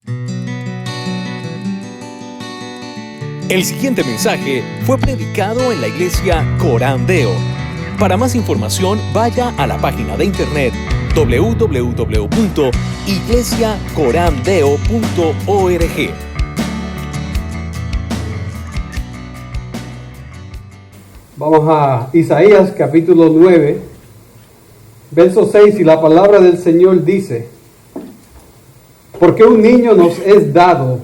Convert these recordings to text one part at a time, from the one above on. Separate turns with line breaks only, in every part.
El siguiente mensaje fue predicado en la iglesia Corán Deo. Para más información, vaya a la página de internet www.iglesiacorandeo.org.
Vamos a Isaías capítulo 9, verso 6, y la palabra del Señor dice: porque un niño nos es dado,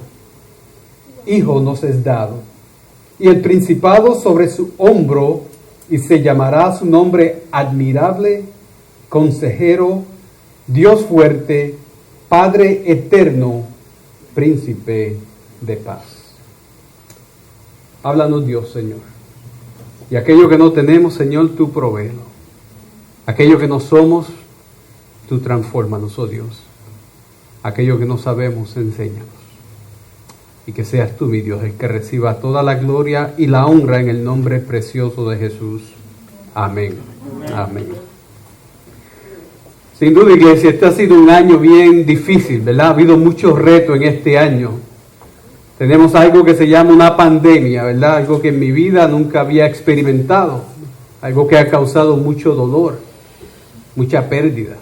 hijo nos es dado, y el principado sobre su hombro, y se llamará su nombre admirable, consejero, Dios fuerte, Padre eterno, príncipe de paz. Háblanos, Dios, Señor. Y aquello que no tenemos, Señor, tú provéelo. Aquello que no somos, tú transfórmanos, oh Dios. Aquello que no sabemos, enséñanos. Y que seas tú, mi Dios, el que reciba toda la gloria y la honra en el nombre precioso de Jesús. Amén. Amén. Sin duda, iglesia, este ha sido un año bien difícil, ¿verdad? Ha habido muchos retos en este año. Tenemos algo que se llama una pandemia, ¿verdad? Algo que en mi vida nunca había experimentado. Algo que ha causado mucho dolor, mucha pérdida.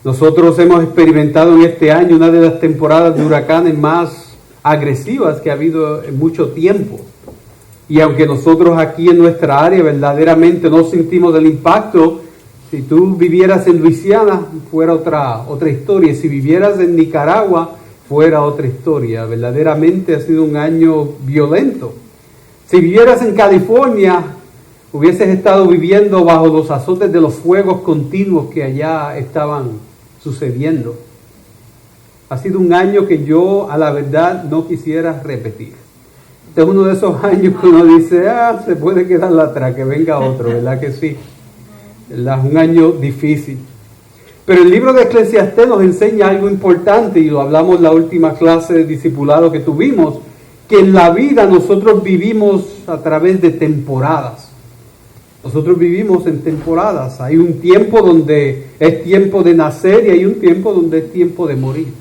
Nosotros hemos experimentado en este año una de las temporadas de huracanes más agresivas que ha habido en mucho tiempo. Y aunque nosotros aquí en nuestra área verdaderamente no sentimos el impacto, si tú vivieras en Luisiana fuera otra historia, y si vivieras en Nicaragua fuera otra historia. Verdaderamente ha sido un año violento. Si vivieras en California, hubieses estado viviendo bajo los azotes de los fuegos continuos que allá estaban sucediendo. Ha sido un año que yo, a la verdad, no quisiera repetir. Este es uno de esos años que uno dice, se puede quedar atrás, que venga otro, ¿verdad que sí? ¿Verdad? Un año difícil. Pero el libro de Eclesiastés nos enseña algo importante, y lo hablamos en la última clase de discipulado que tuvimos, que en la vida nosotros vivimos a través de temporadas. Nosotros vivimos en temporadas. Hay un tiempo donde es tiempo de nacer y hay un tiempo donde es tiempo de morir.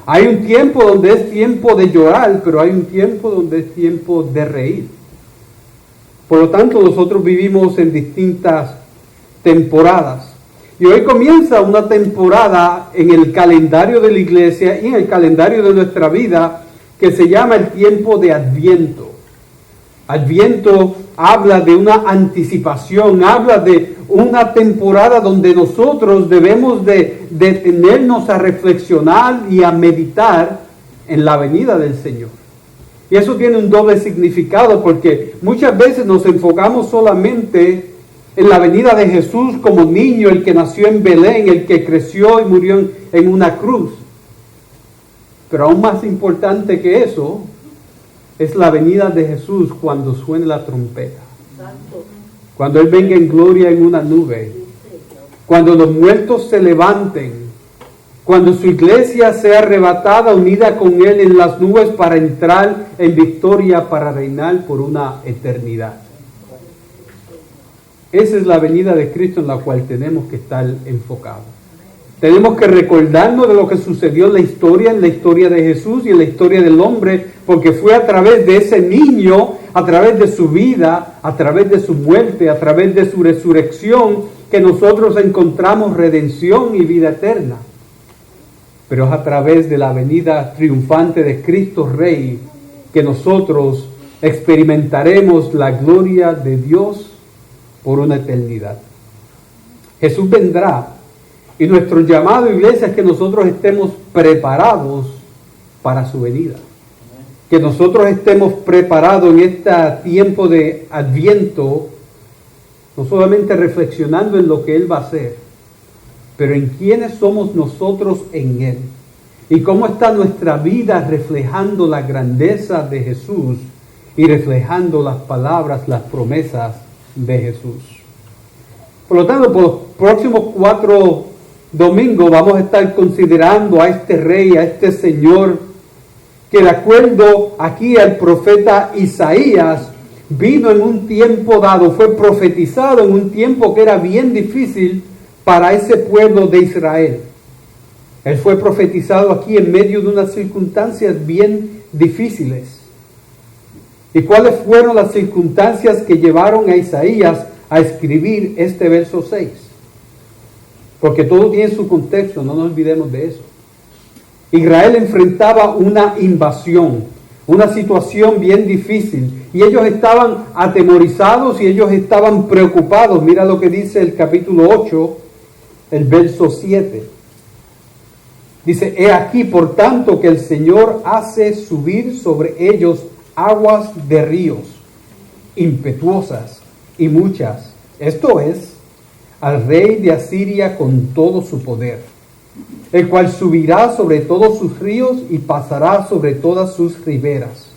Hay un tiempo donde es tiempo de llorar, pero hay un tiempo donde es tiempo de reír. Por lo tanto, nosotros vivimos en distintas temporadas. Y hoy comienza una temporada en el calendario de la iglesia y en el calendario de nuestra vida que se llama el tiempo de Adviento. Adviento habla de una anticipación, habla de una temporada donde nosotros debemos de detenernos a reflexionar y a meditar en la venida del Señor. Y eso tiene un doble significado, porque muchas veces nos enfocamos solamente en la venida de Jesús como niño, el que nació en Belén, el que creció y murió en una cruz. Pero aún más importante que eso es la venida de Jesús cuando suene la trompeta. Cuando Él venga en gloria en una nube. Cuando los muertos se levanten. Cuando su iglesia sea arrebatada, unida con Él en las nubes para entrar en victoria, para reinar por una eternidad. Esa es la venida de Cristo en la cual tenemos que estar enfocados. Tenemos que recordarnos de lo que sucedió en la historia de Jesús y en la historia del hombre, porque fue a través de ese niño, a través de su vida, a través de su muerte, a través de su resurrección, que nosotros encontramos redención y vida eterna. Pero es a través de la venida triunfante de Cristo Rey que nosotros experimentaremos la gloria de Dios por una eternidad. Jesús vendrá. Y nuestro llamado, iglesia, es que nosotros estemos preparados para su venida. Que nosotros estemos preparados en este tiempo de Adviento, no solamente reflexionando en lo que Él va a hacer, pero en quiénes somos nosotros en Él. Y cómo está nuestra vida reflejando la grandeza de Jesús y reflejando las palabras, las promesas de Jesús. Por lo tanto, por los próximos 4 domingos vamos a estar considerando a este Rey, a este Señor, que de acuerdo aquí al profeta Isaías, vino en un tiempo dado, fue profetizado en un tiempo que era bien difícil para ese pueblo de Israel. Él fue profetizado aquí en medio de unas circunstancias bien difíciles. ¿Y cuáles fueron las circunstancias que llevaron a Isaías a escribir este verso 6? Porque todo tiene su contexto, no nos olvidemos de eso. Israel enfrentaba una invasión, una situación bien difícil, y ellos estaban atemorizados y ellos estaban preocupados. Mira lo que dice el capítulo 8, el verso 7. Dice: he aquí, por tanto, que el Señor hace subir sobre ellos aguas de ríos, impetuosas y muchas. Esto es, al rey de Asiria con todo su poder, el cual subirá sobre todos sus ríos y pasará sobre todas sus riberas.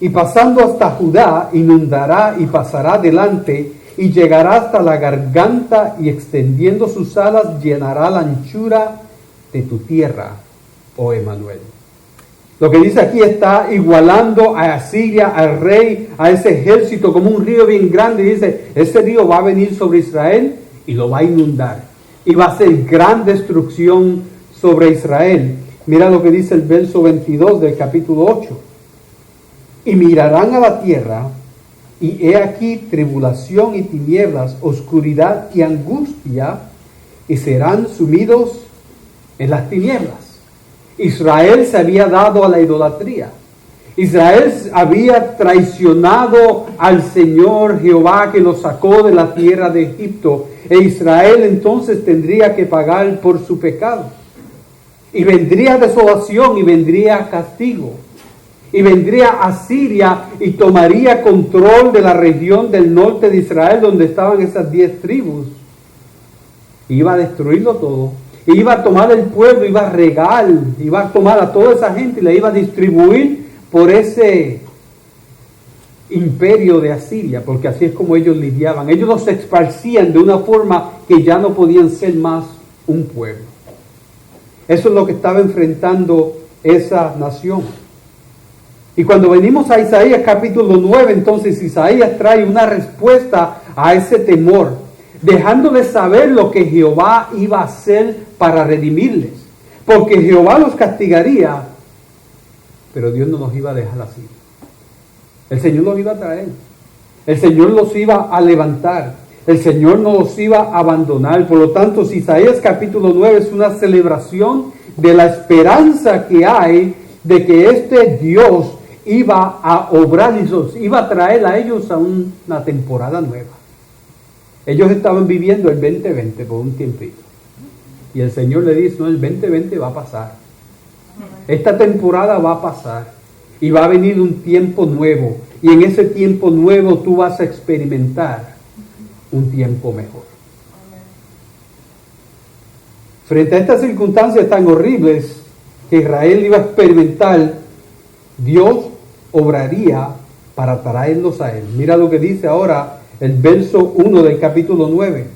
Y pasando hasta Judá, inundará y pasará delante, y llegará hasta la garganta, y extendiendo sus alas llenará la anchura de tu tierra, oh Emanuel. Lo que dice aquí está igualando a Asiria, al rey, a ese ejército como un río bien grande. Y dice, ese río va a venir sobre Israel y lo va a inundar. Y va a hacer gran destrucción sobre Israel. Mira lo que dice el verso 22 del capítulo 8. Y mirarán a la tierra, y he aquí tribulación y tinieblas, oscuridad y angustia, y serán sumidos en las tinieblas. Israel se había dado a la idolatría. Israel había traicionado al Señor Jehová que lo sacó de la tierra de Egipto. E Israel entonces tendría que pagar por su pecado. Y vendría desolación y vendría castigo. Y vendría Asiria y tomaría control de la región del norte de Israel donde estaban esas 10 tribus. Y iba a destruirlo todo. Y iba a tomar el pueblo, iba a regar, iba a tomar a toda esa gente y la iba a distribuir por ese imperio de Asiria, porque así es como ellos lidiaban. Ellos los esparcían de una forma que ya no podían ser más un pueblo. Eso es lo que estaba enfrentando esa nación. Y cuando venimos a Isaías capítulo 9, entonces Isaías trae una respuesta a ese temor, dejándoles saber lo que Jehová iba a hacer para redimirles. Porque Jehová los castigaría, pero Dios no los iba a dejar así. El Señor los iba a traer. El Señor los iba a levantar. El Señor no los iba a abandonar. Por lo tanto, Isaías capítulo 9 es una celebración de la esperanza que hay de que este Dios iba a obrar y los iba a traer a ellos a una temporada nueva. Ellos estaban viviendo el 2020 por un tiempito. Y el Señor le dice, no, el 2020 va a pasar. Esta temporada va a pasar. Y va a venir un tiempo nuevo. Y en ese tiempo nuevo tú vas a experimentar un tiempo mejor. Frente a estas circunstancias tan horribles que Israel iba a experimentar, Dios obraría para traerlos a Él. Mira lo que dice ahora el verso 1 del capítulo 9.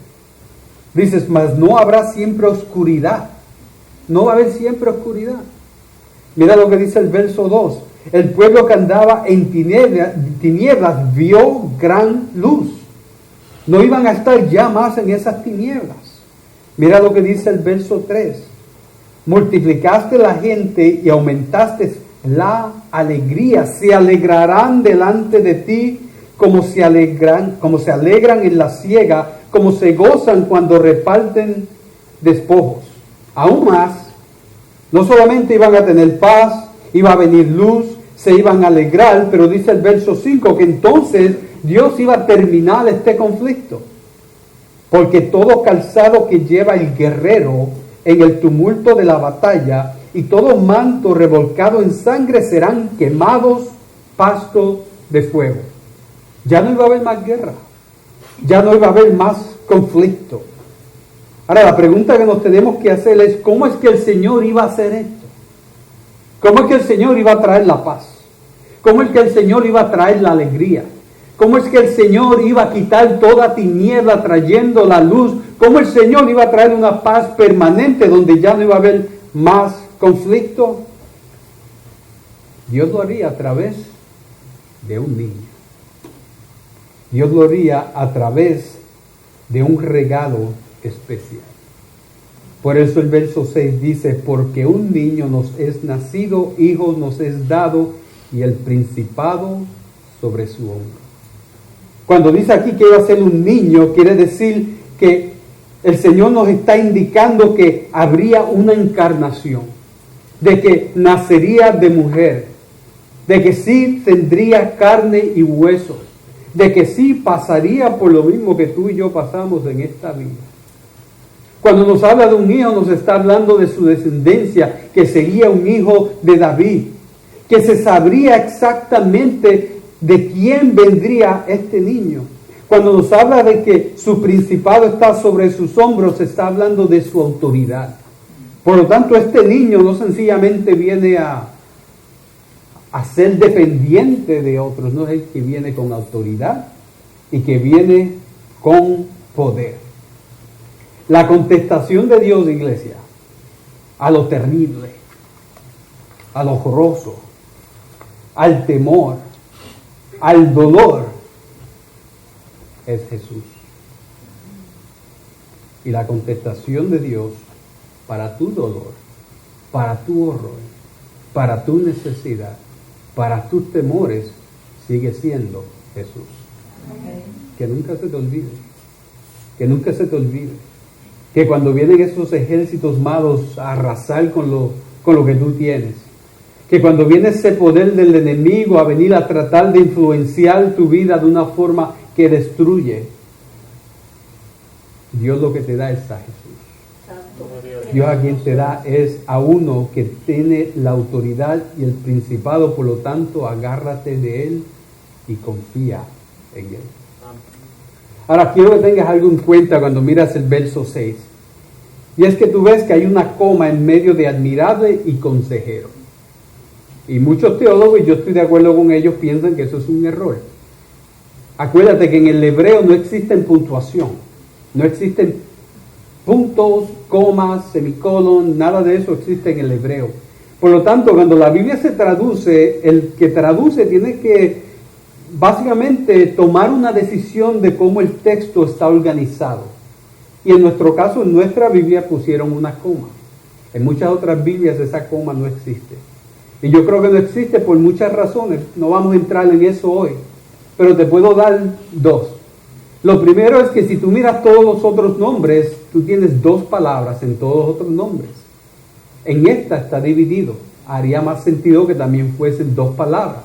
Dices, mas no habrá siempre oscuridad. No va a haber siempre oscuridad. Mira lo que dice el verso 2. El pueblo que andaba en tinieblas vio gran luz. No iban a estar ya más en esas tinieblas. Mira lo que dice el verso 3. Multiplicaste la gente y aumentaste la alegría. Se alegrarán delante de ti como se alegran en la siega, como se gozan cuando reparten despojos. Aún más, no solamente iban a tener paz, iba a venir luz, se iban a alegrar, pero dice el verso 5 que entonces Dios iba a terminar este conflicto. Porque todo calzado que lleva el guerrero en el tumulto de la batalla y todo manto revolcado en sangre serán quemados pasto de fuego. Ya no iba a haber más guerra. Ya no iba a haber más conflicto. Ahora la pregunta que nos tenemos que hacer es, ¿cómo es que el Señor iba a hacer esto? ¿Cómo es que el Señor iba a traer la paz? ¿Cómo es que el Señor iba a traer la alegría? ¿Cómo es que el Señor iba a quitar toda tiniebla trayendo la luz? ¿Cómo el Señor iba a traer una paz permanente donde ya no iba a haber más conflicto? Dios lo haría a través de un niño. Dios lo haría a través de un regalo especial. Por eso el verso 6 dice, porque un niño nos es nacido, hijo nos es dado, y el principado sobre su hombro. Cuando dice aquí que iba a ser un niño, quiere decir que el Señor nos está indicando que habría una encarnación, de que nacería de mujer, de que sí tendría carne y huesos, de que sí pasaría por lo mismo que tú y yo pasamos en esta vida. Cuando nos habla de un hijo, nos está hablando de su descendencia, que sería un hijo de David, que se sabría exactamente de quién vendría este niño. Cuando nos habla de que su principado está sobre sus hombros, se está hablando de su autoridad. Por lo tanto, este niño no sencillamente viene a ser dependiente de otros, no es el que viene con autoridad y que viene con poder. La contestación de Dios, iglesia, a lo terrible, a lo horroroso, al temor, al dolor, es Jesús. Y la contestación de Dios para tu dolor, para tu horror, para tu necesidad, para tus temores, sigue siendo Jesús. Que nunca se te olvide, que nunca se te olvide, que cuando vienen esos ejércitos malos a arrasar con lo que tú tienes, que cuando viene ese poder del enemigo a venir a tratar de influenciar tu vida de una forma que destruye, Dios lo que te da es a Jesús. Dios a quien te da es a uno que tiene la autoridad y el principado, por lo tanto agárrate de Él y confía en Él. Ahora quiero que tengas algo en cuenta cuando miras el verso 6. Y es que tú ves que hay una coma en medio de admirable y consejero. Y muchos teólogos, y yo estoy de acuerdo con ellos, piensan que eso es un error. Acuérdate que en el hebreo no existen puntuación, no existen puntos, comas, semicolon, nada de eso existe en el hebreo. Por lo tanto, cuando la Biblia se traduce, el que traduce tiene que básicamente tomar una decisión de cómo el texto está organizado. Y en nuestro caso, en nuestra Biblia pusieron una coma. En muchas otras Biblias esa coma no existe. Y yo creo que no existe por muchas razones. No vamos a entrar en eso hoy. Pero te puedo dar dos. Lo primero es que si tú miras todos los otros nombres, tú tienes dos palabras en todos los otros nombres. En esta está dividido. Haría más sentido que también fuesen dos palabras.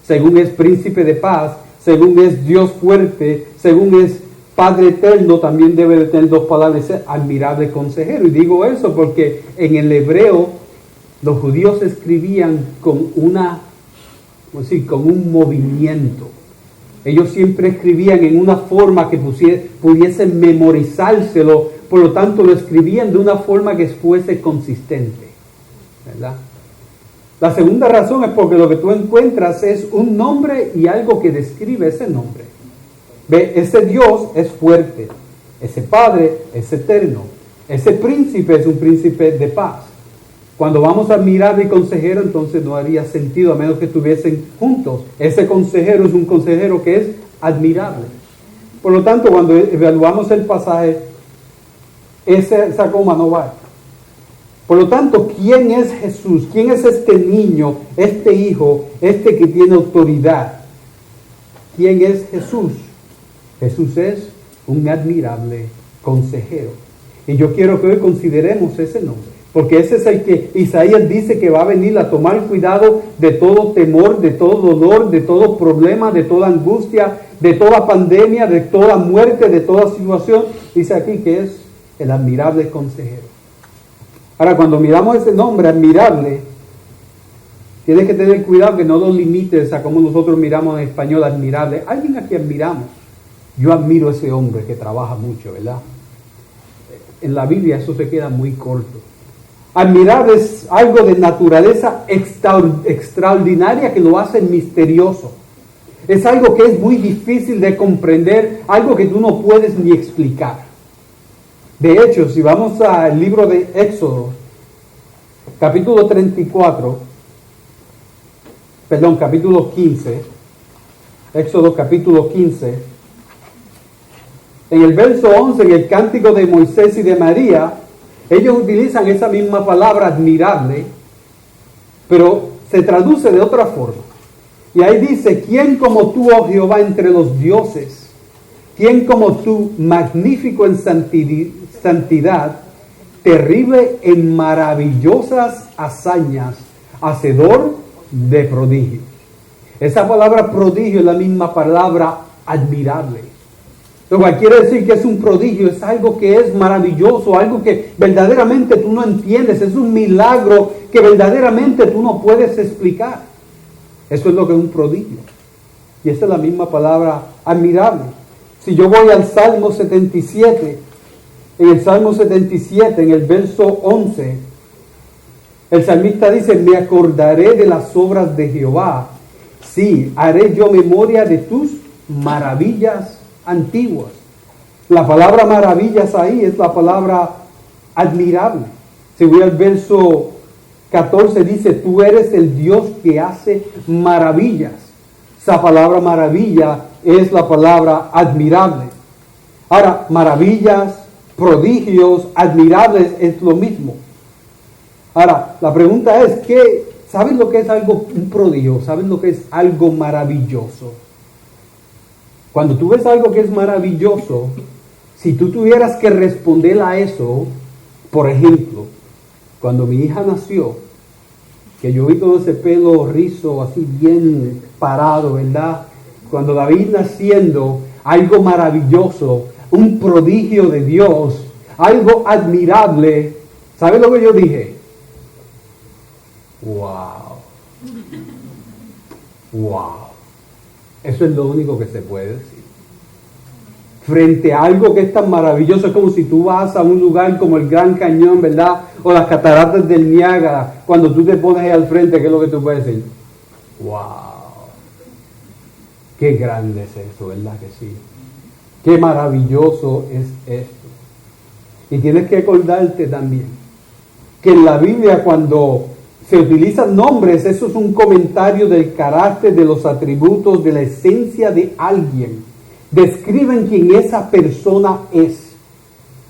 Según es príncipe de paz, según es Dios fuerte, según es Padre eterno, también debe de tener dos palabras, admirable consejero. Y digo eso porque en el hebreo los judíos escribían con con un movimiento. Ellos siempre escribían en una forma que pudiesen memorizárselo, por lo tanto lo escribían de una forma que fuese consistente, ¿verdad? La segunda razón es porque lo que tú encuentras es un nombre y algo que describe ese nombre. Ve, ese Dios es fuerte, ese Padre es eterno, ese príncipe es un príncipe de paz. Cuando vamos a mirar de consejero, entonces no haría sentido a menos que estuviesen juntos. Ese consejero es un consejero que es admirable. Por lo tanto, cuando evaluamos el pasaje, esa coma no va. Por lo tanto, ¿quién es Jesús? ¿Quién es este niño, este hijo, este que tiene autoridad? ¿Quién es Jesús? Jesús es un admirable consejero. Y yo quiero que hoy consideremos ese nombre, porque ese es el que Isaías dice que va a venir a tomar cuidado de todo temor, de todo dolor, de todo problema, de toda angustia, de toda pandemia, de toda muerte, de toda situación. Dice aquí que es el admirable consejero. Ahora, cuando miramos ese nombre, admirable, tienes que tener cuidado que no lo limites a como nosotros miramos en español admirable. Alguien a quien admiramos. Yo admiro a ese hombre que trabaja mucho, ¿verdad? En la Biblia eso se queda muy corto. Admirable es algo de naturaleza extraordinaria que lo hace misterioso. Es algo que es muy difícil de comprender, algo que tú no puedes ni explicar. De hecho, si vamos al libro de Éxodo, capítulo 15, Éxodo capítulo 15, en el verso 11, en el cántico de Moisés y de María, Ellos utilizan esa misma palabra admirable, pero se traduce de otra forma. Y ahí dice, ¿quién como tú, oh Jehová, entre los dioses? ¿Quién como tú, magnífico en santidad, terrible en maravillosas hazañas, hacedor de prodigios? Esa palabra prodigio es la misma palabra admirable. Lo cual quiere decir que es un prodigio, es algo que es maravilloso, algo que verdaderamente tú no entiendes, es un milagro que verdaderamente tú no puedes explicar. Eso es lo que es un prodigio. Y esa es la misma palabra admirable. Si yo voy al Salmo 77, en el Salmo 77, en el verso 11, el salmista dice, me acordaré de las obras de Jehová, sí, haré yo memoria de tus maravillas antiguas. La palabra maravillas ahí es la palabra admirable. Si voy al verso 14 dice, tú eres el Dios que hace maravillas. Esa palabra maravilla es la palabra admirable. Ahora, maravillas, prodigios, admirables es lo mismo. Ahora, la pregunta es, ¿sabes lo que es un prodigio? ¿Sabes lo que es algo maravilloso? Cuando tú ves algo que es maravilloso, si tú tuvieras que responder a eso, por ejemplo, cuando mi hija nació, que yo vi todo ese pelo rizo, así bien parado, ¿verdad? Cuando la vi naciendo, algo maravilloso, un prodigio de Dios, algo admirable, ¿sabes lo que yo dije? ¡Wow! ¡Wow! Eso es lo único que se puede decir. Frente a algo que es tan maravilloso, es como si tú vas a un lugar como el Gran Cañón, ¿verdad? O las cataratas del Niágara, cuando tú te pones ahí al frente, ¿qué es lo que tú puedes decir? ¡Wow! ¡Qué grande es eso!, ¿verdad que sí? ¡Qué maravilloso es esto! Y tienes que acordarte también que en la Biblia cuando se utilizan nombres, eso es un comentario del carácter, de los atributos, de la esencia de alguien. Describen quién esa persona es.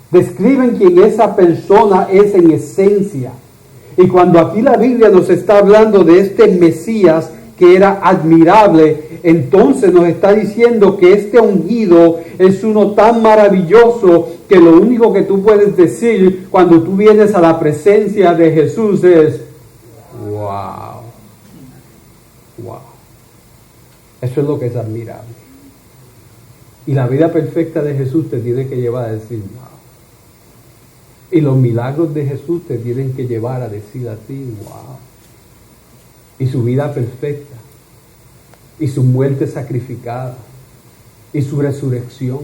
Describen quién esa persona es en esencia. Y cuando aquí la Biblia nos está hablando de este Mesías que era admirable, entonces nos está diciendo que este ungido es uno tan maravilloso que lo único que tú puedes decir cuando tú vienes a la presencia de Jesús es ¡wow! ¡Wow! Eso es lo que es admirable. Y la vida perfecta de Jesús te tiene que llevar a decir ¡wow! Y los milagros de Jesús te tienen que llevar a decir a ti ¡wow! Y su vida perfecta, y su muerte sacrificada, y su resurrección,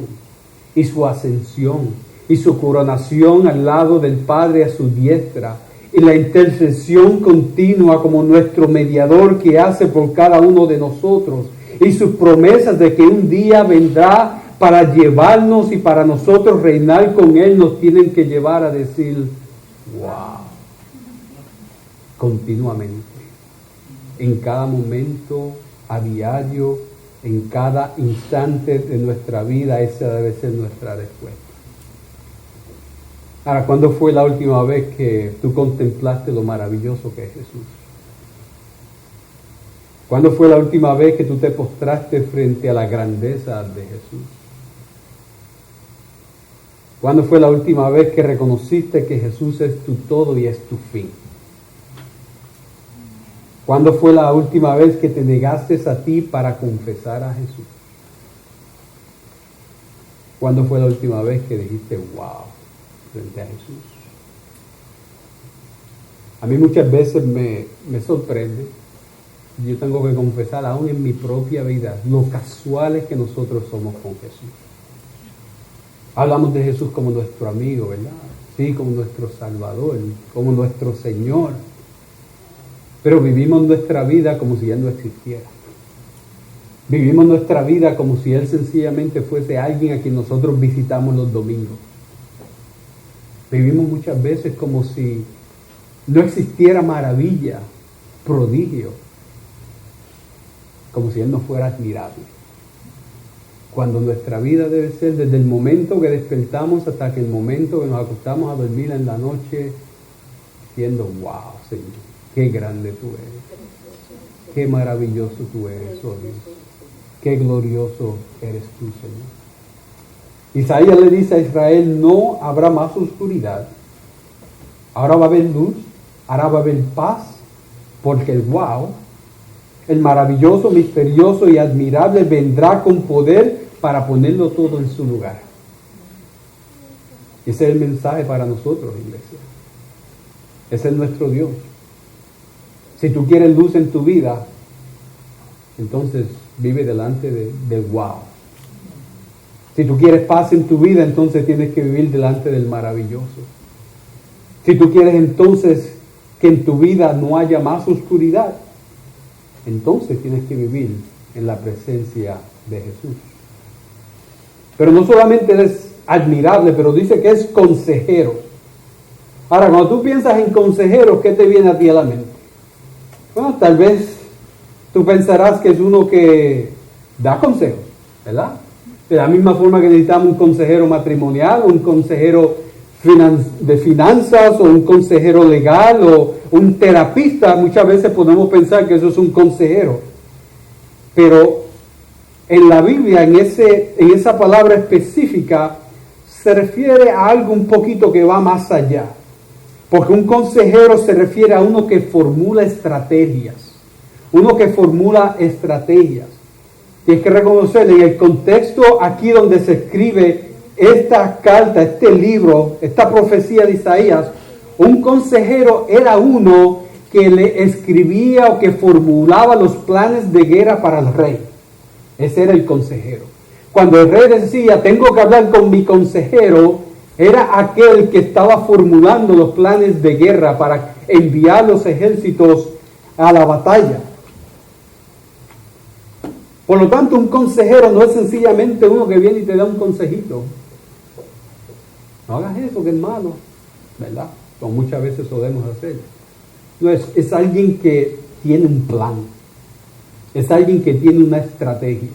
y su ascensión, y su coronación al lado del Padre a su diestra, y la intercesión continua como nuestro mediador que hace por cada uno de nosotros, y sus promesas de que un día vendrá para llevarnos y para nosotros reinar con Él, nos tienen que llevar a decir wow, continuamente, en cada momento, a diario, en cada instante de nuestra vida. Esa debe ser nuestra respuesta. Ahora, ¿cuándo fue la última vez que tú contemplaste lo maravilloso que es Jesús? ¿Cuándo fue la última vez que tú te postraste frente a la grandeza de Jesús? ¿Cuándo fue la última vez que reconociste que Jesús es tu todo y es tu fin? ¿Cuándo fue la última vez que te negaste a ti para confesar a Jesús? ¿Cuándo fue la última vez que dijiste wow frente a Jesús? A mí muchas veces me sorprende, yo tengo que confesar aún en mi propia vida, lo casuales que nosotros somos con Jesús. Hablamos de Jesús como nuestro amigo, ¿verdad? Sí, como nuestro Salvador, como nuestro Señor. Pero vivimos nuestra vida como si Él no existiera. Vivimos nuestra vida como si Él sencillamente fuese alguien a quien nosotros visitamos los domingos. Vivimos muchas veces como si no existiera maravilla, prodigio, como si Él no fuera admirable. Cuando nuestra vida debe ser desde el momento que despertamos hasta que el momento que nos acostamos a dormir en la noche, diciendo, wow, Señor, qué grande tú eres, qué maravilloso tú eres, oh Dios, qué glorioso eres tú, Señor. Isaías le dice a Israel, no habrá más oscuridad, ahora va a haber luz, ahora va a haber paz, porque el wow, el maravilloso, misterioso y admirable vendrá con poder para ponerlo todo en su lugar. Ese es el mensaje para nosotros, iglesia. Ese es nuestro Dios. Si tú quieres luz en tu vida, entonces vive delante del wow. Si tú quieres paz en tu vida, entonces tienes que vivir delante del maravilloso. Si tú quieres entonces que en tu vida no haya más oscuridad, entonces tienes que vivir en la presencia de Jesús. Pero no solamente es admirable, pero dice que es consejero. Ahora, cuando tú piensas en consejero, ¿qué te viene a ti a la mente? Bueno, tal vez tú pensarás que es uno que da consejos, ¿verdad? De la misma forma que necesitamos un consejero matrimonial, un consejero de finanzas, o un consejero legal, o un terapista, muchas veces podemos pensar que eso es un consejero. Pero en la Biblia, en esa palabra específica, se refiere a algo un poquito que va más allá. Porque un consejero se refiere a uno que formula estrategias. Uno que formula estrategias. Y hay que reconocer, en el contexto aquí donde se escribe esta carta, este libro, esta profecía de Isaías, un consejero era uno que le escribía o que formulaba los planes de guerra para el rey. Ese era el consejero. Cuando el rey decía, tengo que hablar con mi consejero, era aquel que estaba formulando los planes de guerra para enviar los ejércitos a la batalla. Por lo tanto, un consejero no es sencillamente uno que viene y te da un consejito. No hagas eso, que es malo, ¿verdad? Como muchas veces podemos hacer. No, es alguien que tiene un plan. Es alguien que tiene una estrategia.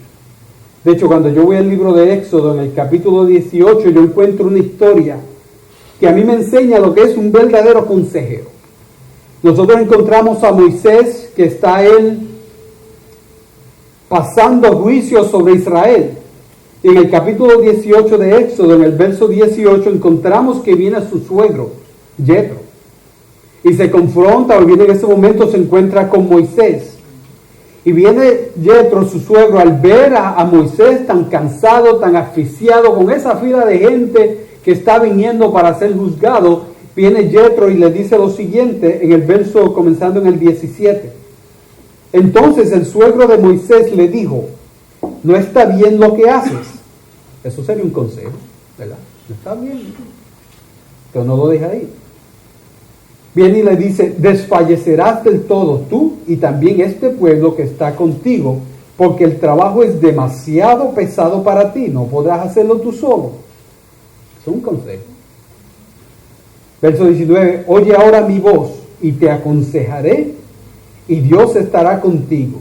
De hecho, cuando yo voy al libro de Éxodo, en el capítulo 18, yo encuentro una historia que a mí me enseña lo que es un verdadero consejero. Nosotros encontramos a Moisés, que está él pasando juicio sobre Israel. Y en el capítulo 18 de Éxodo, en el verso 18, encontramos que viene su suegro, Yetro. Y se confronta, o viene en ese momento, se encuentra con Moisés. Y viene Yetro, su suegro, al ver a Moisés tan cansado, tan asfixiado, con esa fila de gente que está viniendo para ser juzgado, viene Yetro y le dice lo siguiente, en el verso comenzando en el 17. Entonces el suegro de Moisés le dijo, no está bien lo que haces. Eso sería un consejo, ¿verdad? No está bien, pero no lo deja ahí. Viene y le dice, desfallecerás del todo tú y también este pueblo que está contigo, porque el trabajo es demasiado pesado para ti, no podrás hacerlo tú solo. Es un consejo. Verso 19, oye ahora mi voz y te aconsejaré y Dios estará contigo.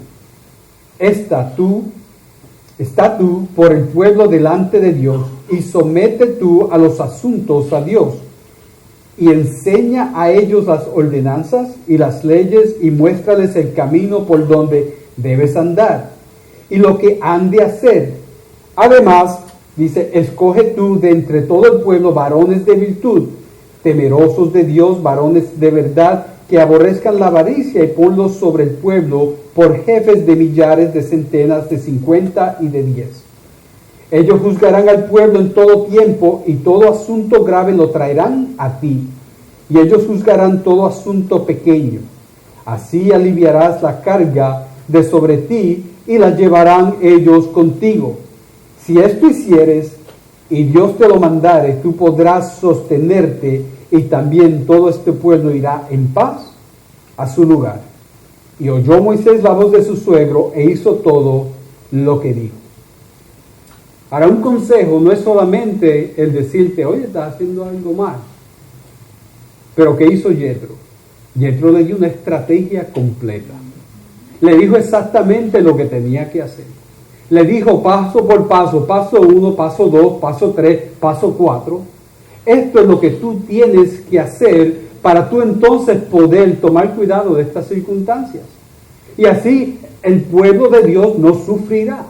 Está tú por el pueblo delante de Dios y somete tú a los asuntos a Dios. Y enseña a ellos las ordenanzas y las leyes y muéstrales el camino por donde debes andar y lo que han de hacer. Además, dice, escoge tú de entre todo el pueblo varones de virtud, temerosos de Dios, varones de verdad, que aborrezcan la avaricia y ponlos sobre el pueblo por jefes de millares, de centenas, de 50 y de 10. Ellos juzgarán al pueblo en todo tiempo y todo asunto grave lo traerán a ti. Y ellos juzgarán todo asunto pequeño. Así aliviarás la carga de sobre ti y la llevarán ellos contigo. Si esto hicieres y Dios te lo mandare, tú podrás sostenerte y también todo este pueblo irá en paz a su lugar. Y oyó Moisés la voz de su suegro e hizo todo lo que dijo. Ahora, un consejo no es solamente el decirte, oye, estás haciendo algo mal. Pero ¿qué hizo Yetro? Yetro le dio una estrategia completa. Le dijo exactamente lo que tenía que hacer. le dijo paso por paso, paso 1, paso 2, paso 3, paso 4. Esto es lo que tú tienes que hacer para tú entonces poder tomar cuidado de estas circunstancias. Y así el pueblo de Dios no sufrirá.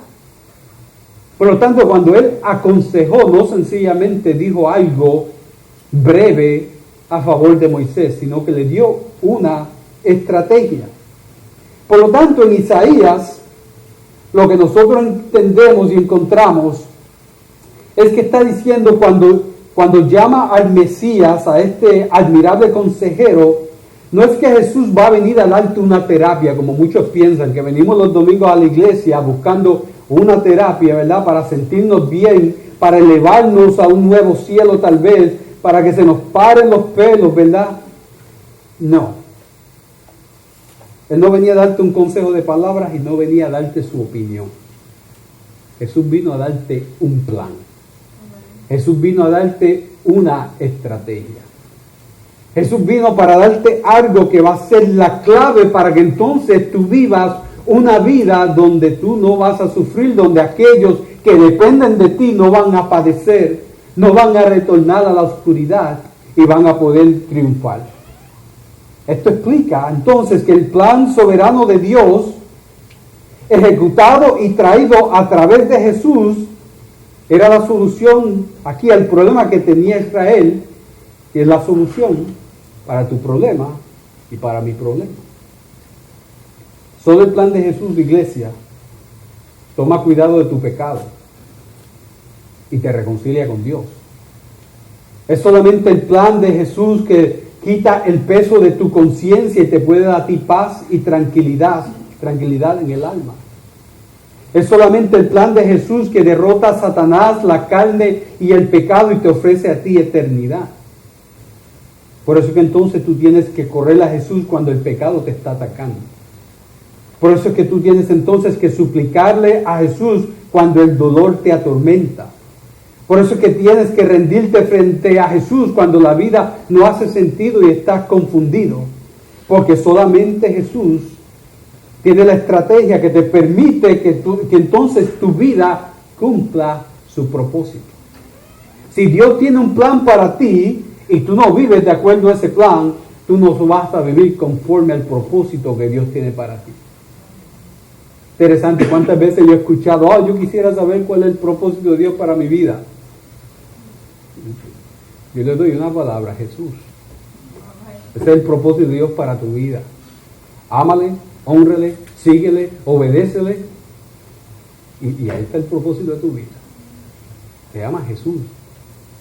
Por lo tanto, cuando él aconsejó, no sencillamente dijo algo breve a favor de Moisés, sino que le dio una estrategia. Por lo tanto, en Isaías, lo que nosotros entendemos y encontramos es que está diciendo cuando llama al Mesías, a este admirable consejero, no es que Jesús va a venir a darte una terapia, como muchos piensan, que venimos los domingos a la iglesia buscando una terapia, ¿verdad? Para sentirnos bien, para elevarnos a un nuevo cielo tal vez, para que se nos paren los pelos, ¿verdad? No. Él no venía a darte un consejo de palabras y no venía a darte su opinión. Jesús vino a darte un plan. Jesús vino a darte una estrategia. Jesús vino para darte algo que va a ser la clave para que entonces tú vivas una vida donde tú no vas a sufrir, donde aquellos que dependen de ti no van a padecer, no van a retornar a la oscuridad y van a poder triunfar. Esto explica entonces que el plan soberano de Dios, ejecutado y traído a través de Jesús, era la solución aquí al problema que tenía Israel, que es la solución para tu problema y para mi problema. Solo el plan de Jesús, iglesia, toma cuidado de tu pecado y te reconcilia con Dios. Es solamente el plan de Jesús que quita el peso de tu conciencia y te puede dar a ti paz y tranquilidad en el alma. Es solamente el plan de Jesús que derrota a Satanás, la carne y el pecado y te ofrece a ti eternidad. Por eso que entonces tú tienes que correr a Jesús cuando el pecado te está atacando. Por eso es que tú tienes entonces que suplicarle a Jesús cuando el dolor te atormenta. Por eso es que tienes que rendirte frente a Jesús cuando la vida no hace sentido y estás confundido. Porque solamente Jesús tiene la estrategia que te permite que entonces tu vida cumpla su propósito. Si Dios tiene un plan para ti y tú no vives de acuerdo a ese plan, tú no vas a vivir conforme al propósito que Dios tiene para ti. Interesante, ¿cuántas veces yo he escuchado, yo quisiera saber cuál es el propósito de Dios para mi vida? Yo le doy una palabra, Jesús. Ese es el propósito de Dios para tu vida. Ámale, hónrale, síguele, obedécele. Y ahí está el propósito de tu vida. Se llama Jesús.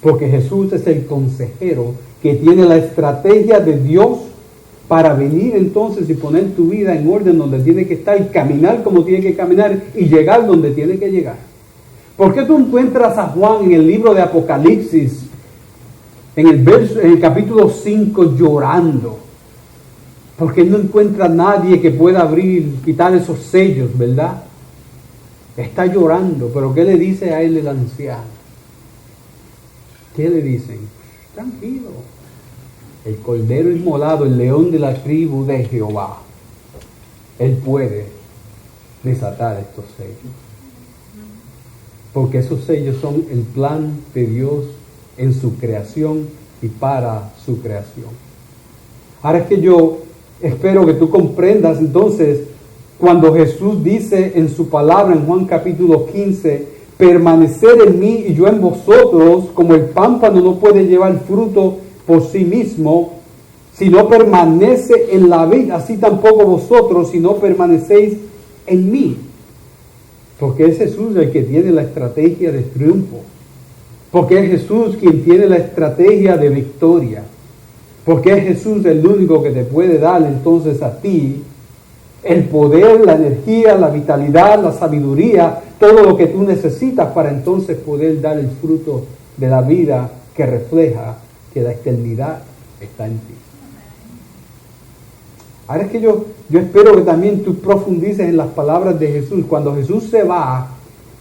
Porque Jesús es el consejero que tiene la estrategia de Dios para venir entonces y poner tu vida en orden donde tiene que estar y caminar como tiene que caminar y llegar donde tiene que llegar. ¿Por qué tú encuentras a Juan en el libro de Apocalipsis, en el capítulo 5 llorando? Porque él no encuentra a nadie que pueda quitar esos sellos, ¿verdad? Está llorando, pero ¿qué le dice a él el anciano? ¿Qué le dicen? Tranquilo. El cordero inmolado, el león de la tribu de Jehová, él puede desatar estos sellos. Porque esos sellos son el plan de Dios en su creación y para su creación. Ahora es que yo espero que tú comprendas entonces cuando Jesús dice en su palabra en Juan capítulo 15, permanecer en mí y yo en vosotros, como el pámpano no puede llevar fruto por sí mismo, si no permanece en la vid, así tampoco vosotros, si no permanecéis en mí. Porque es Jesús el que tiene la estrategia de triunfo. Porque es Jesús quien tiene la estrategia de victoria. Porque es Jesús el único que te puede dar entonces a ti el poder, la energía, la vitalidad, la sabiduría, todo lo que tú necesitas para entonces poder dar el fruto de la vida que refleja que la eternidad está en ti. Ahora es que yo espero que también tú profundices en las palabras de Jesús. Cuando Jesús se va,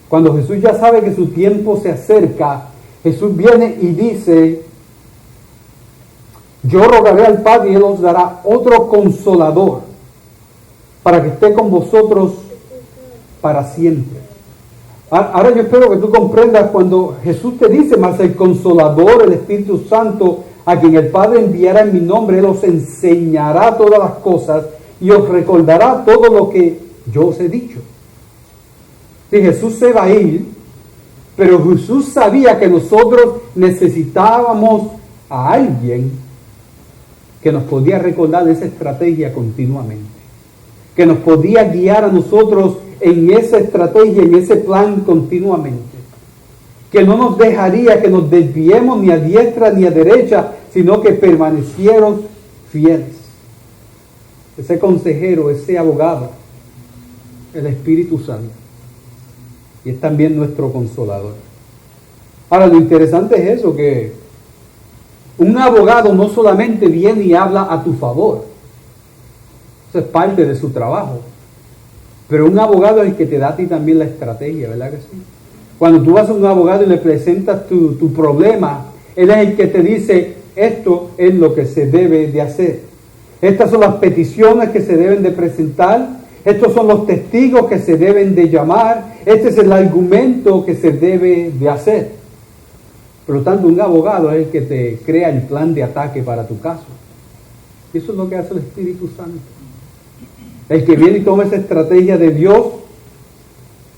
cuando Jesús ya sabe que su tiempo se acerca, Jesús viene y dice, yo rogaré al Padre y Él os dará otro consolador para que esté con vosotros para siempre. Ahora yo espero que tú comprendas cuando Jesús te dice, mas el Consolador, el Espíritu Santo, a quien el Padre enviará en mi nombre, Él os enseñará todas las cosas y os recordará todo lo que yo os he dicho. Sí, Jesús se va a ir, pero Jesús sabía que nosotros necesitábamos a alguien que nos podía recordar esa estrategia continuamente, que nos podía guiar a nosotros en esa estrategia, en ese plan continuamente, que no nos dejaría que nos desviemos ni a diestra ni a derecha, sino que permanecieron fieles. Ese consejero, ese abogado, el Espíritu Santo, y es también nuestro consolador. Ahora, lo interesante es eso, que un abogado no solamente viene y habla a tu favor, eso es parte de su trabajo, pero un abogado es el que te da a ti también la estrategia, ¿verdad que sí? Cuando tú vas a un abogado y le presentas tu problema, él es el que te dice, esto es lo que se debe de hacer. Estas son las peticiones que se deben de presentar, estos son los testigos que se deben de llamar, este es el argumento que se debe de hacer. Por lo tanto, un abogado es el que te crea el plan de ataque para tu caso. Y eso es lo que hace el Espíritu Santo. El que viene y toma esa estrategia de Dios,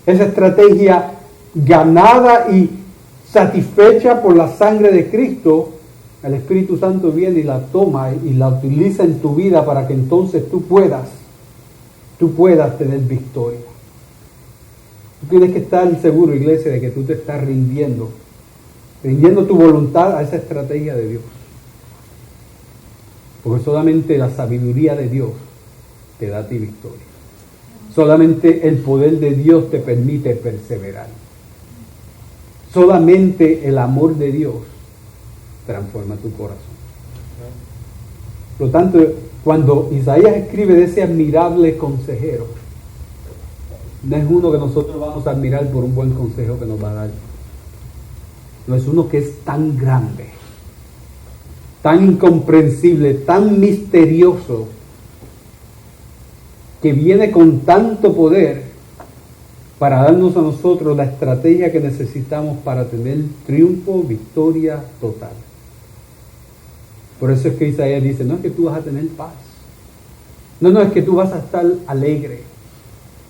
esa estrategia ganada y satisfecha por la sangre de Cristo, el Espíritu Santo viene y la toma y la utiliza en tu vida para que entonces tú puedas tener victoria. Tú tienes que estar seguro, iglesia, de que tú te estás rindiendo tu voluntad a esa estrategia de Dios. Porque solamente la sabiduría de Dios te da a ti victoria. Solamente el poder de Dios te permite perseverar. Solamente el amor de Dios transforma tu corazón. Por lo tanto, cuando Isaías escribe de ese admirable consejero, no es uno que nosotros vamos a admirar por un buen consejo que nos va a dar. No es uno que es tan grande, tan incomprensible, tan misterioso, que viene con tanto poder para darnos a nosotros la estrategia que necesitamos para tener triunfo, victoria total. Por eso es que Isaías dice, no es que tú vas a tener paz, no es que tú vas a estar alegre,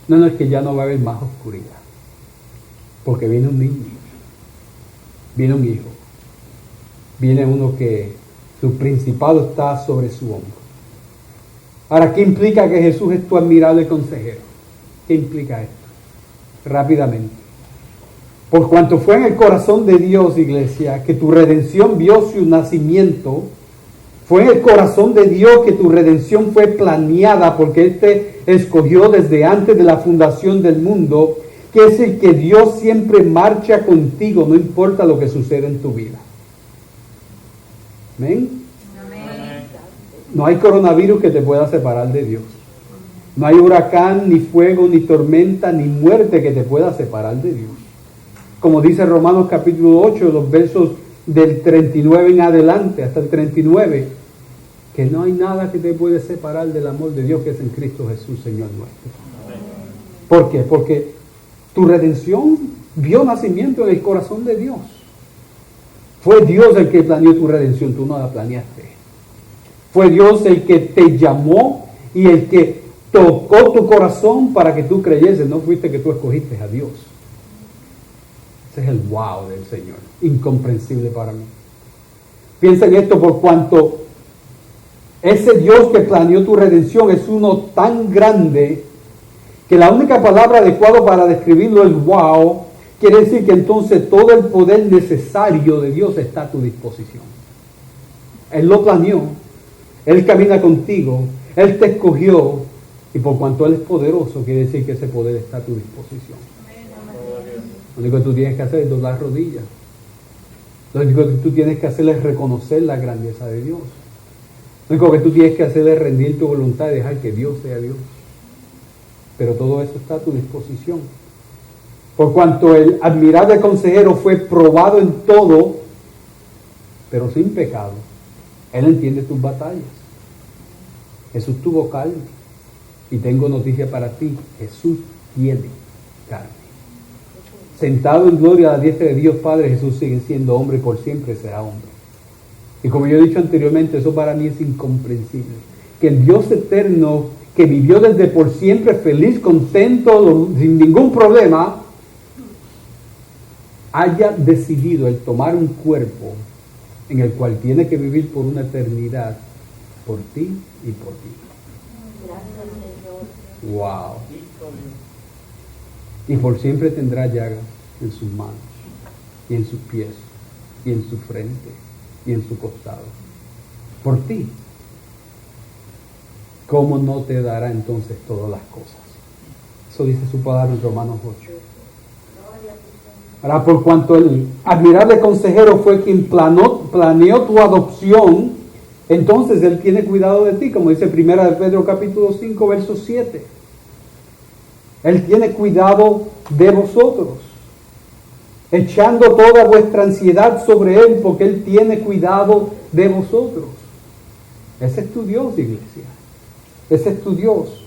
no es que ya no va a haber más oscuridad, porque viene un niño, viene un hijo, viene uno que su principado está sobre su hombro. Ahora, ¿qué implica que Jesús es tu admirable consejero? ¿Qué implica esto? Rápidamente. Por cuanto fue en el corazón de Dios, iglesia, que tu redención vio su nacimiento, fue en el corazón de Dios que tu redención fue planeada, porque Él te escogió desde antes de la fundación del mundo, que es el que Dios siempre marcha contigo, no importa lo que suceda en tu vida. ¿Amén? No hay coronavirus que te pueda separar de Dios. No hay huracán, ni fuego, ni tormenta, ni muerte que te pueda separar de Dios. Como dice Romanos capítulo 8, los versos del 39 en adelante, hasta el 39, que no hay nada que te puede separar del amor de Dios que es en Cristo Jesús, Señor nuestro. ¿Por qué? Porque tu redención vio nacimiento en el corazón de Dios. Fue Dios el que planeó tu redención, tú no la planeaste. Fue Dios el que te llamó y el que tocó tu corazón para que tú creyeses. No fuiste que tú escogiste a Dios. Ese es el wow del Señor. Incomprensible para mí. Piensa en esto, por cuanto ese Dios que planeó tu redención es uno tan grande que la única palabra adecuada para describirlo es wow. Quiere decir que entonces todo el poder necesario de Dios está a tu disposición. Él lo planeó. Él camina contigo, Él te escogió, y por cuanto Él es poderoso, quiere decir que ese poder está a tu disposición. Lo único que tú tienes que hacer es doblar rodillas. Lo único que tú tienes que hacer es reconocer la grandeza de Dios. Lo único que tú tienes que hacer es rendir tu voluntad y dejar que Dios sea Dios. Pero todo eso está a tu disposición. Por cuanto el admirable consejero fue probado en todo, pero sin pecado, Él entiende tus batallas. Jesús tuvo carne. Y tengo noticia para ti. Jesús tiene carne. sentado en gloria a la diestra de Dios Padre, Jesús sigue siendo hombre y por siempre será hombre. Y como yo he dicho anteriormente, eso para mí es incomprensible. Que el Dios eterno, que vivió desde por siempre feliz, contento, sin ningún problema, haya decidido el tomar un cuerpo en el cual tiene que vivir por una eternidad, por ti y por ti. Wow. Y por siempre tendrá llagas en sus manos, y en sus pies, y en su frente, y en su costado. Por ti. ¿Cómo no te dará entonces todas las cosas? Eso dice su palabra en Romanos 8. Ahora, por cuanto el admirable consejero fue quien planeó tu adopción, entonces Él tiene cuidado de ti, como dice 1 de Pedro capítulo 5, verso 7. Él tiene cuidado de vosotros, echando toda vuestra ansiedad sobre Él, porque Él tiene cuidado de vosotros. Ese es tu Dios, iglesia. Ese es tu Dios.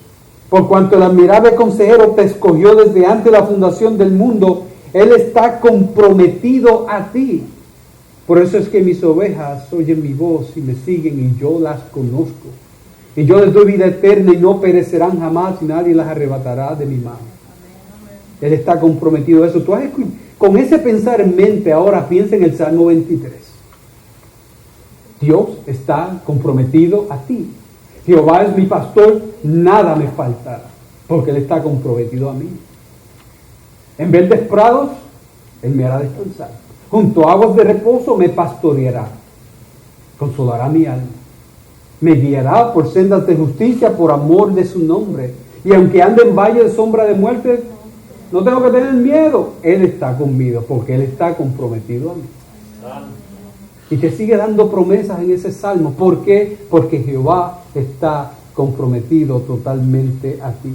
Por cuanto el admirable consejero te escogió desde antes de la fundación del mundo, Él está comprometido a ti. Por eso es que mis ovejas oyen mi voz y me siguen y yo las conozco. Y yo les doy vida eterna y no perecerán jamás y nadie las arrebatará de mi mano. Él está comprometido a eso. Con ese pensar en mente ahora piensa en el Salmo 23. Dios está comprometido a ti. Jehová es mi pastor, nada me faltará, porque Él está comprometido a mí. En verdes prados, Él me hará descansar. Junto a aguas de reposo me pastoreará. Consolará mi alma. Me guiará por sendas de justicia por amor de su nombre. Y aunque ande en valle de sombra de muerte, no tengo que tener miedo. Él está conmigo, porque Él está comprometido a mí. Y te sigue dando promesas en ese salmo. ¿Por qué? Porque Jehová está comprometido totalmente a ti.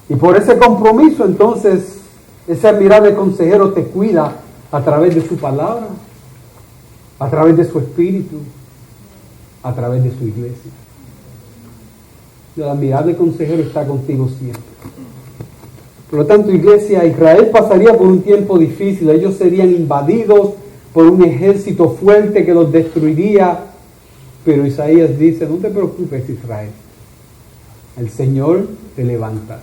Y por ese compromiso, entonces, ese admirable consejero te cuida a través de su palabra, a través de su espíritu, a través de su iglesia. El admirable consejero está contigo siempre. Por lo tanto, iglesia, Israel pasaría por un tiempo difícil. Ellos serían invadidos por un ejército fuerte que los destruiría. Pero Isaías dice, no te preocupes, Israel. El Señor te levantará.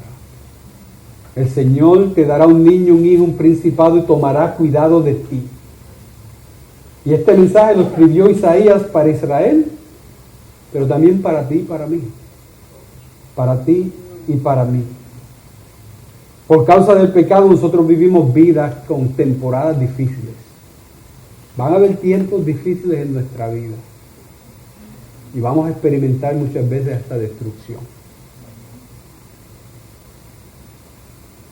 El Señor te dará un niño, un hijo, un principado y tomará cuidado de ti. Y este mensaje lo escribió Isaías para Israel, pero también para ti y para mí. Para ti y para mí. Por causa del pecado nosotros vivimos vidas con temporadas difíciles. Van a haber tiempos difíciles en nuestra vida. Y vamos a experimentar muchas veces hasta destrucción.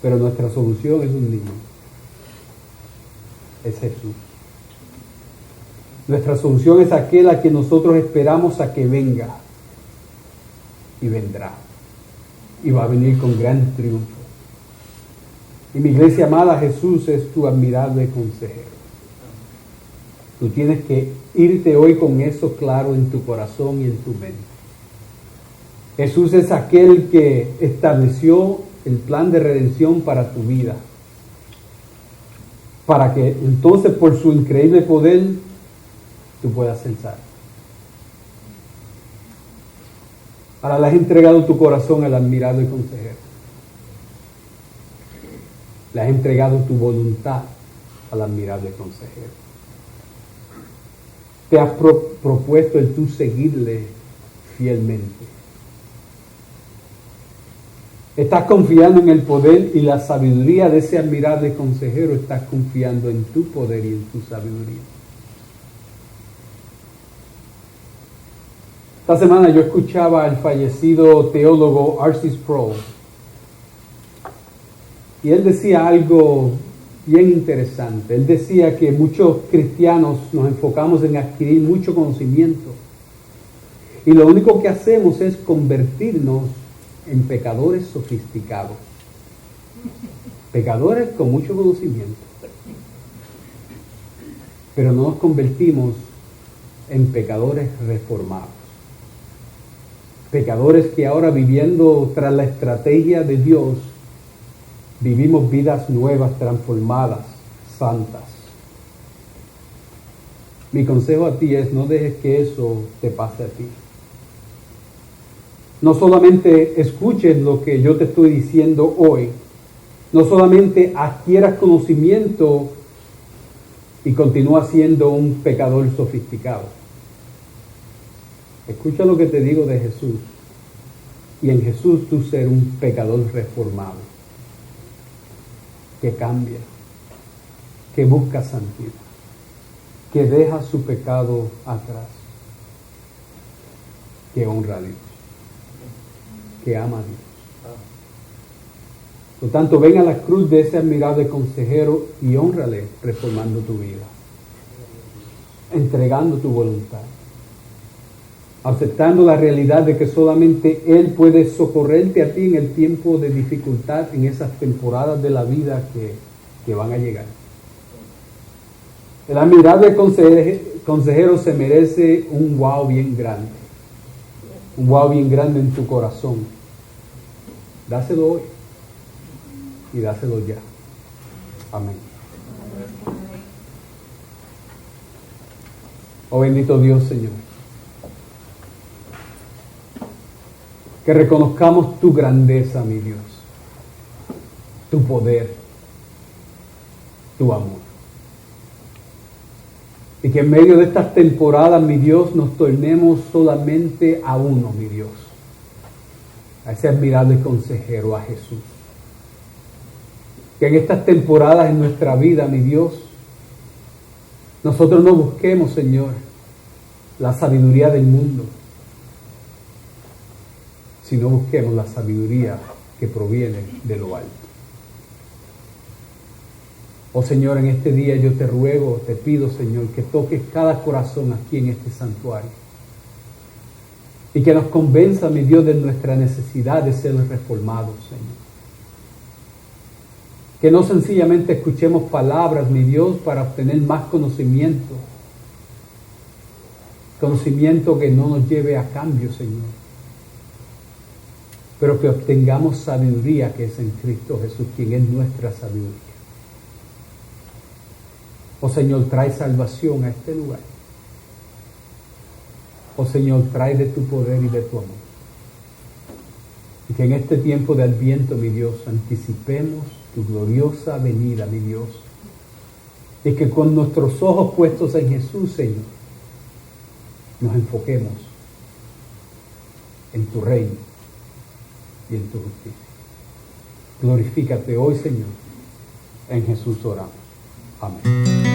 Pero nuestra solución es un niño. Es Jesús. Nuestra solución es aquel a que nosotros esperamos a que venga. Y vendrá. Y va a venir con gran triunfo. Y mi iglesia amada, Jesús es tu admirable consejero. Tú tienes que irte hoy con eso claro en tu corazón y en tu mente. Jesús es aquel que estableció el plan de redención para tu vida. Para que entonces por su increíble poder tú puedas ser salvo. Ahora le has entregado tu corazón al admirable consejero. Le has entregado tu voluntad al admirable consejero. Te has propuesto el tú seguirle fielmente. Estás confiando en el poder y la sabiduría de ese admirable consejero. Estás confiando en tu poder y en tu sabiduría. Esta semana yo escuchaba al fallecido teólogo R.C. Sproul. Y él decía algo bien interesante. Él decía que muchos cristianos nos enfocamos en adquirir mucho conocimiento. Y lo único que hacemos es convertirnos en pecadores sofisticados. Pecadores con mucho conocimiento. Pero no nos convertimos en pecadores reformados. Pecadores que ahora viviendo tras la estrategia de Dios vivimos vidas nuevas, transformadas, santas. Mi consejo a ti es: no dejes que eso te pase a ti. No solamente escuches lo que yo te estoy diciendo hoy, no solamente adquieras conocimiento y continúa siendo un pecador sofisticado. Escucha lo que te digo de Jesús, y en Jesús tú ser un pecador reformado, que cambia, que busca santidad, que deja su pecado atrás, que honra a Dios, que ama a Dios. Por tanto, ven a la cruz de ese admirable consejero y hónrale reformando tu vida, entregando tu voluntad, aceptando la realidad de que solamente Él puede socorrerte a ti en el tiempo de dificultad, en esas temporadas de la vida que van a llegar. El admirable consejero se merece un wow bien grande, un wow bien grande en tu corazón. Dáselo hoy y dáselo ya. Amén. Oh bendito Dios, Señor, que reconozcamos tu grandeza, mi Dios, tu poder, tu amor. Y que en medio de estas temporadas, mi Dios, nos tornemos solamente a uno, mi Dios, a ese admirable consejero, a Jesús. Que en estas temporadas en nuestra vida, mi Dios, nosotros no busquemos, Señor, la sabiduría del mundo, sino busquemos la sabiduría que proviene de lo alto. Oh Señor, en este día yo te ruego, te pido, Señor, que toques cada corazón aquí en este santuario y que nos convenza, mi Dios, de nuestra necesidad de ser reformados, Señor. Que no sencillamente escuchemos palabras, mi Dios, para obtener más conocimiento que no nos lleve a cambio, Señor, pero que obtengamos sabiduría que es en Cristo Jesús, quien es nuestra sabiduría. Oh Señor, trae salvación a este lugar. Oh Señor, trae de tu poder y de tu amor. Y que en este tiempo de Adviento, mi Dios, anticipemos tu gloriosa venida, mi Dios. Y que con nuestros ojos puestos en Jesús, Señor, nos enfoquemos en tu reino y en tu justicia. Glorifícate hoy, Señor. En Jesús oramos. Amén.